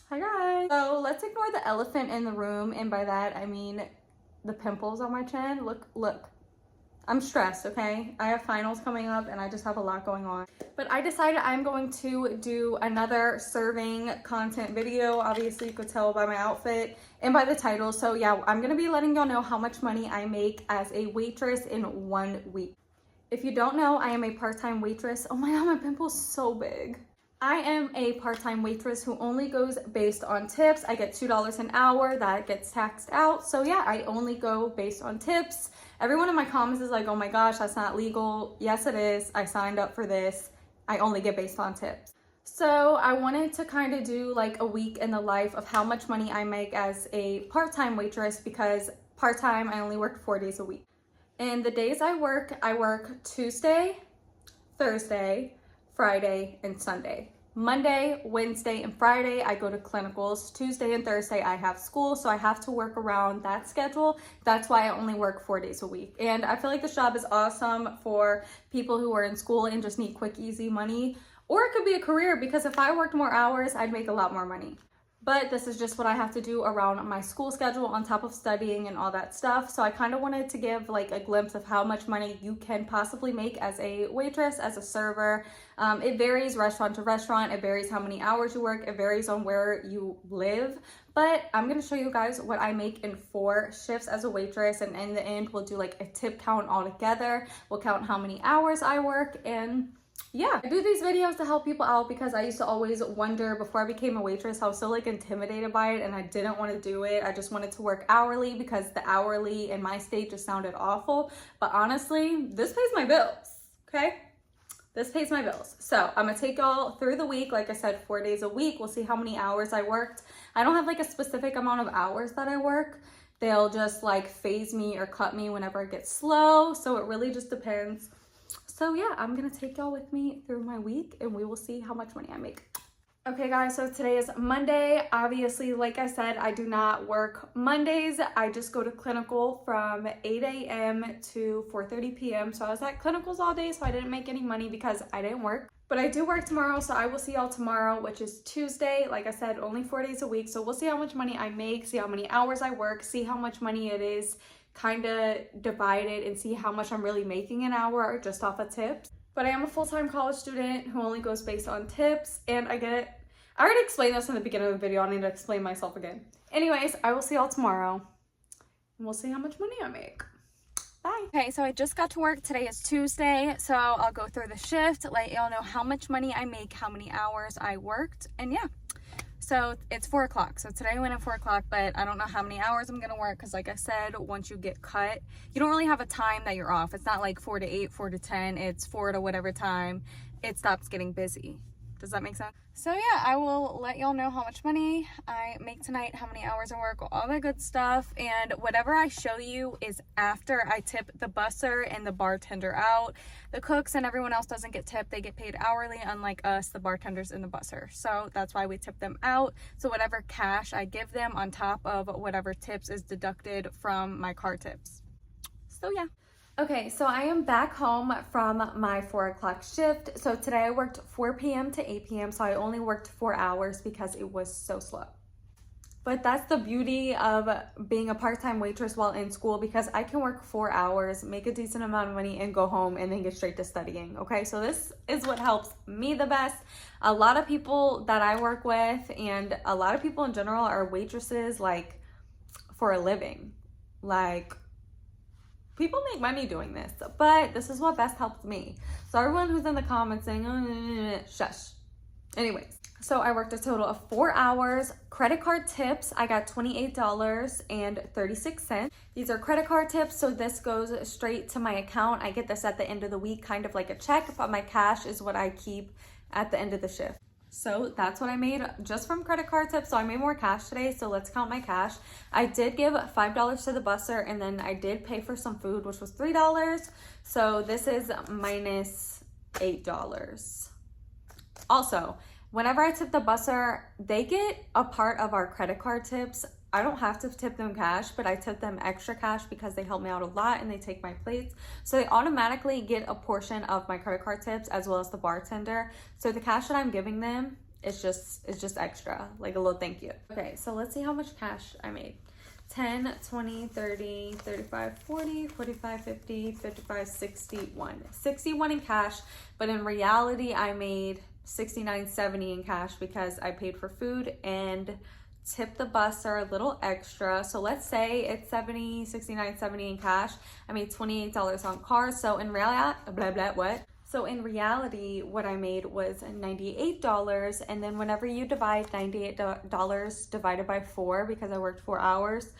Hi guys. So let's ignore the elephant in the room, and by that I mean the pimples on my chin. Look. I'm stressed, okay? I have finals coming up and I just have a lot going on. But I decided I'm going to do another serving content video. Obviously you could tell by my outfit and by the title. So yeah, I'm gonna be letting y'all know how much money I make as a waitress in 1 week. If you don't know, I am a part-time waitress. Oh my God, my pimple's so big. I am a part-time waitress who only goes based on tips. I get $2 an hour, that gets taxed out. So yeah, I only go based on tips. Everyone in my comments is like, oh my gosh, that's not legal. Yes, it is. I signed up for this. I only get based on tips. So I wanted to kind of do like a week in the life of how much money I make as a part-time waitress, because part-time, I only work 4 days a week. And the days I work Tuesday, Thursday, Friday, and Sunday. Monday, Wednesday, and Friday, I go to clinicals. Tuesday and Thursday, I have school, so I have to work around that schedule. That's why I only work 4 days a week. And I feel like this job is awesome for people who are in school and just need quick, easy money. Or it could be a career, because if I worked more hours, I'd make a lot more money. But this is just what I have to do around my school schedule on top of studying and all that stuff. So I kind of wanted to give like a glimpse of how much money you can possibly make as a waitress, as a server. It varies restaurant to restaurant. It varies how many hours you work. It varies on where you live. But I'm going to show you guys what I make in 4 shifts as a waitress. And in the end, we'll do like a tip count all together. We'll count how many hours I work, and yeah, I do these videos to help people out because I used to always wonder before I became a waitress, I was so like intimidated by it and I didn't want to do it. I just wanted to work hourly because the hourly in my state just sounded awful. But honestly, this pays my bills, okay? This pays my bills. So I'm gonna take y'all through the week. Like I said, 4 days a week. We'll see how many hours I worked. I don't have like a specific amount of hours that I work. They'll just like phase me or cut me whenever it gets slow. So it really just depends. So yeah, I'm gonna take y'all with me through my week and we will see how much money I make. Okay guys, so today is Monday. Obviously, like I said, I do not work Mondays. I just go to clinical from 8 a.m. to 4:30 p.m. So I was at clinicals all day, so I didn't make any money because I didn't work. But I do work tomorrow, so I will see y'all tomorrow, which is Tuesday. Like I said, only 4 days a week. So we'll see how much money I make, see how many hours I work, see how much money it is kind of divided, and see how much I'm really making an hour just off of tips. But I am a full-time college student who only goes based on tips, and I already explained this in the beginning of the video. I need to explain myself again. Anyways, I will see y'all tomorrow and we'll see how much money I make. Bye. Okay, so I just got to work. Today is Tuesday, so I'll go through the shift, let y'all know how much money I make, how many hours I worked, and yeah. So it's 4 o'clock. So today I went at 4 o'clock, but I don't know how many hours I'm gonna work because like I said, once you get cut, you don't really have a time that you're off. It's not like 4 to 8, 4 to 10, it's 4 to whatever time it stops getting busy. Does that make sense? So yeah, I will let y'all know how much money I make tonight, how many hours I work, all that good stuff. And whatever I show you is after I tip the busser and the bartender out. The cooks and everyone else doesn't get tipped. They get paid hourly, unlike us, the bartenders and the busser. So that's why we tip them out. So whatever cash I give them on top of whatever tips is deducted from my car tips. So yeah. Okay, so I am back home from my 4 o'clock shift. So today I worked 4 p.m. to 8 p.m. So I only worked 4 hours because it was so slow. But that's the beauty of being a part-time waitress while in school, because I can work 4 hours, make a decent amount of money, and go home and then get straight to studying. Okay, so this is what helps me the best. A lot of people that I work with and a lot of people in general are waitresses like for a living. Like, people make money doing this, but this is what best helps me. So everyone who's in the comments saying, shush. Anyways, so I worked a total of 4 hours. Credit card tips, I got $28.36. These are credit card tips, so this goes straight to my account. I get this at the end of the week, kind of like a check, but my cash is what I keep at the end of the shift. So that's what I made just from credit card tips. So I made more cash today, so let's count my cash. I did give $5 to the busser, and then I did pay for some food, which was $3. So this is minus $8. Also, whenever I tip the busser, they get a part of our credit card tips. I don't have to tip them cash, but I tip them extra cash because they help me out a lot and they take my plates. So they automatically get a portion of my credit card tips as well as the bartender. So the cash that I'm giving them it's just extra, like a little thank you. Okay, so let's see how much cash I made. 10, 20, 30, 35, 40, 45, 50, 55, 61. 61 in cash, but in reality I made 69.70 in cash because I paid for food and tipped the busser a little extra. So let's say it's 70, 69, 70 in cash. I made $28 on card. So in reality, So in reality, what I made was $98. And then whenever you divide $98 divided by 4, because I worked 4 hours,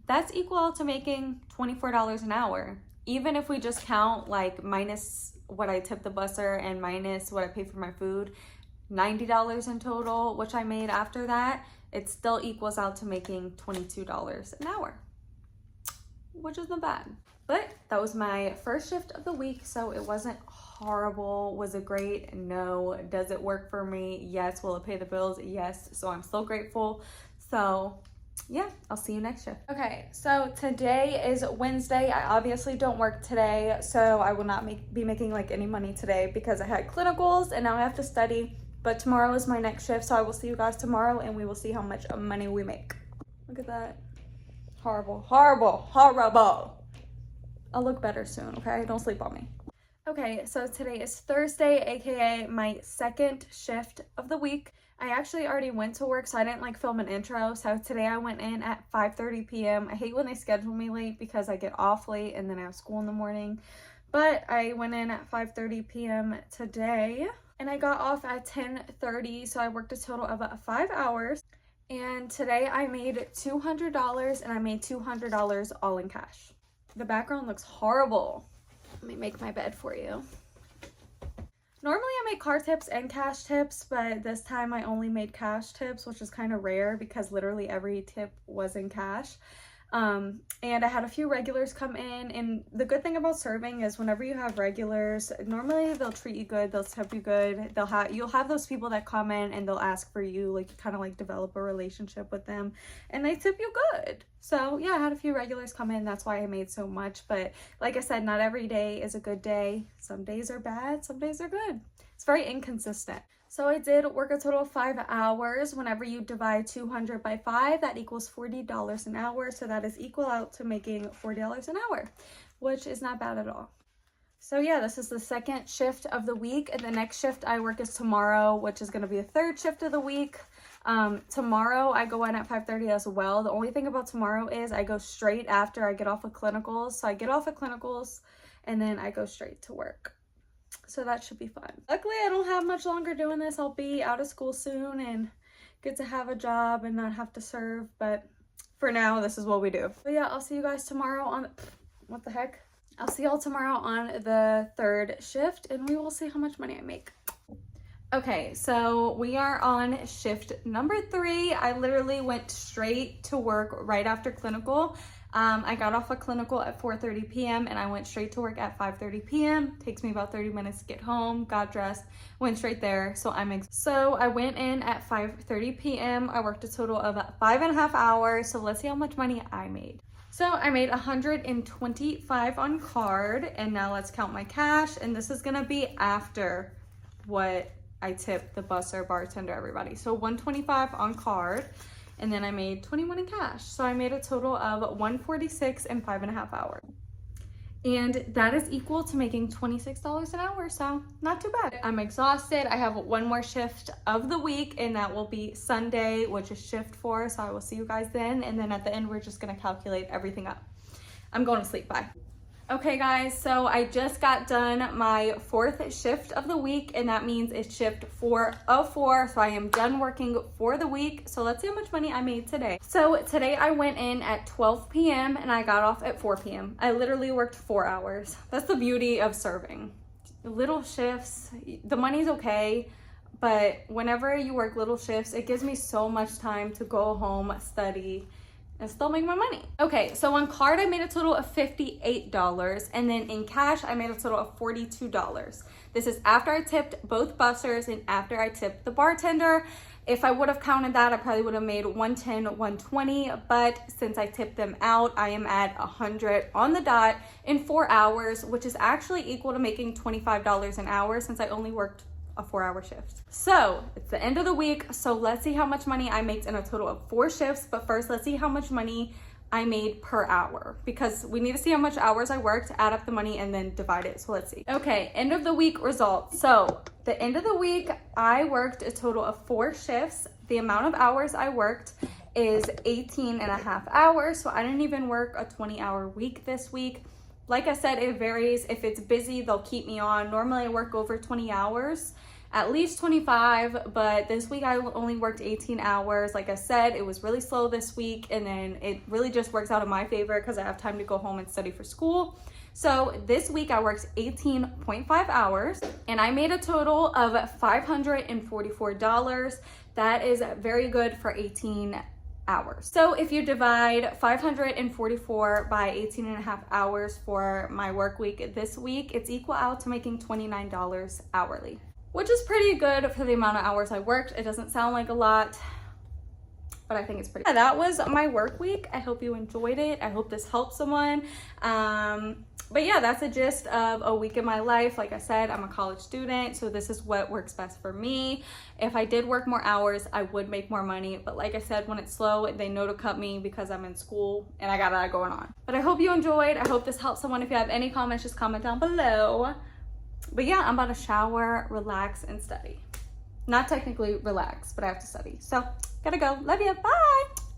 that's equal to making $24 an hour. Even if we just count like minus what I tipped the busser and minus what I paid for my food, $90 in total, which I made after that, it still equals out to making $22 an hour, which isn't bad. But that was my first shift of the week, so it wasn't horrible. Was it great? No. Does it work for me? Yes. Will it pay the bills? Yes. So I'm still grateful. So yeah, I'll see you next shift. Okay, so today is Wednesday. I obviously don't work today, so I will not be making like any money today because I had clinicals and now I have to study. But tomorrow is my next shift, so I will see you guys tomorrow and we will see how much money we make. Look at that. Horrible, horrible, horrible. I'll look better soon, okay? Don't sleep on me. Okay, so today is Thursday, aka my second shift of the week. I actually already went to work, so I didn't like film an intro. So today I went in at 5:30 p.m. I hate when they schedule me late because I get off late and then I have school in the morning. But I went in at 5:30 p.m. today. And I got off at 10:30, so I worked a total of 5 hours. And today I made $200, and I made $200 all in cash. The background looks horrible. Let me make my bed for you. Normally I make car tips and cash tips, but this time I only made cash tips, which is kind of rare because literally every tip was in cash. And I had a few regulars come in, and the good thing about serving is whenever you have regulars, normally they'll treat you good, they'll tip you good, you'll have those people that come in and they'll ask for you, like kind of like develop a relationship with them, and they tip you good. So yeah, I had a few regulars come in, that's why I made so much. But like I said, not every day is a good day. Some days are bad, some days are good. It's very inconsistent. So I did work a total of 5 hours. Whenever you divide 200 by 5, that equals $40 an hour. So that is equal out to making $40 an hour, which is not bad at all. So yeah, this is the second shift of the week. And the next shift I work is tomorrow, which is going to be the third shift of the week. Tomorrow I go in at 5:30 as well. The only thing about tomorrow is I go straight after I get off of clinicals. So I get off of clinicals and then I go straight to work. So that should be fun. Luckily, I don't have much longer doing this. I'll be out of school soon and get to have a job and not have to serve. But for now, this is what we do. But yeah, I'll see you guys tomorrow on... What the heck? I'll see y'all tomorrow on the third shift and we will see how much money I make. Okay, so we are on shift number 3. I literally went straight to work right after clinical. I got off a clinical at 4:30 p.m. and I went straight to work at 5:30 p.m. Takes me about 30 minutes to get home, got dressed, went straight there. So I went in at 5:30 p.m. I worked a total of 5.5 hours. So let's see how much money I made. So I made $125 on card, and now let's count my cash. And this is gonna be after what I tipped the busser, bartender, everybody. So $125 on card. And then I made $21 in cash. So I made a total of $146 in 5.5 hours. And that is equal to making $26 an hour, so not too bad. I'm exhausted. I have one more shift of the week, and that will be Sunday, which is shift 4. So I will see you guys then. And then at the end, we're just gonna calculate everything up. I'm going to sleep, bye. Okay guys, so I just got done my 4th shift of the week, and that means it's shift 404. So I am done working for the week. So let's see how much money I made today. So today I went in at 12 p.m. and I got off at 4 p.m. I literally worked 4 hours. That's the beauty of serving. Little shifts, the money's okay, but whenever you work little shifts, it gives me so much time to go home, study, and still make my money. Okay, so on card, I made a total of $58, and then in cash, I made a total of $42. This is after I tipped both bussers and after I tipped the bartender. If I would have counted that, I probably would have made $110, $120, but since I tipped them out, I am at $100 on the dot in 4 hours, which is actually equal to making $25 an hour since I only worked a 4-hour shift. So it's the end of the week. So let's see how much money I made in a total of 4 shifts. But first, let's see how much money I made per hour, because we need to see how much hours I worked, add up the money, and then divide it. So let's see. Okay, end of the week results. So the end of the week, I worked a total of 4 shifts. The amount of hours I worked is 18 and a half hours. So I didn't even work a 20-hour week this week. Like I said, it varies. If it's busy, they'll keep me on. Normally I work over 20 hours, at least 25, but this week I only worked 18 hours. Like I said, it was really slow this week, and then it really just works out in my favor because I have time to go home and study for school. So this week I worked 18.5 hours and I made a total of $544. That is very good for 18 hours. So if you divide 544 by 18 and a half hours for my work week this week, it's equal out to making $29 hourly, which is pretty good for the amount of hours I worked. It doesn't sound like a lot, but I think it's pretty good. That was my work week. I hope you enjoyed it. I hope this helped someone. But yeah, that's the gist of a week in my life. Like I said, I'm a college student, so this is what works best for me. If I did work more hours, I would make more money. But like I said, when it's slow, they know to cut me because I'm in school and I got a lot going on. But I hope you enjoyed. I hope this helped someone. If you have any comments, just comment down below. But yeah, I'm about to shower, relax, and study. Not technically relax, but I have to study. So, gotta go. Love you. Bye.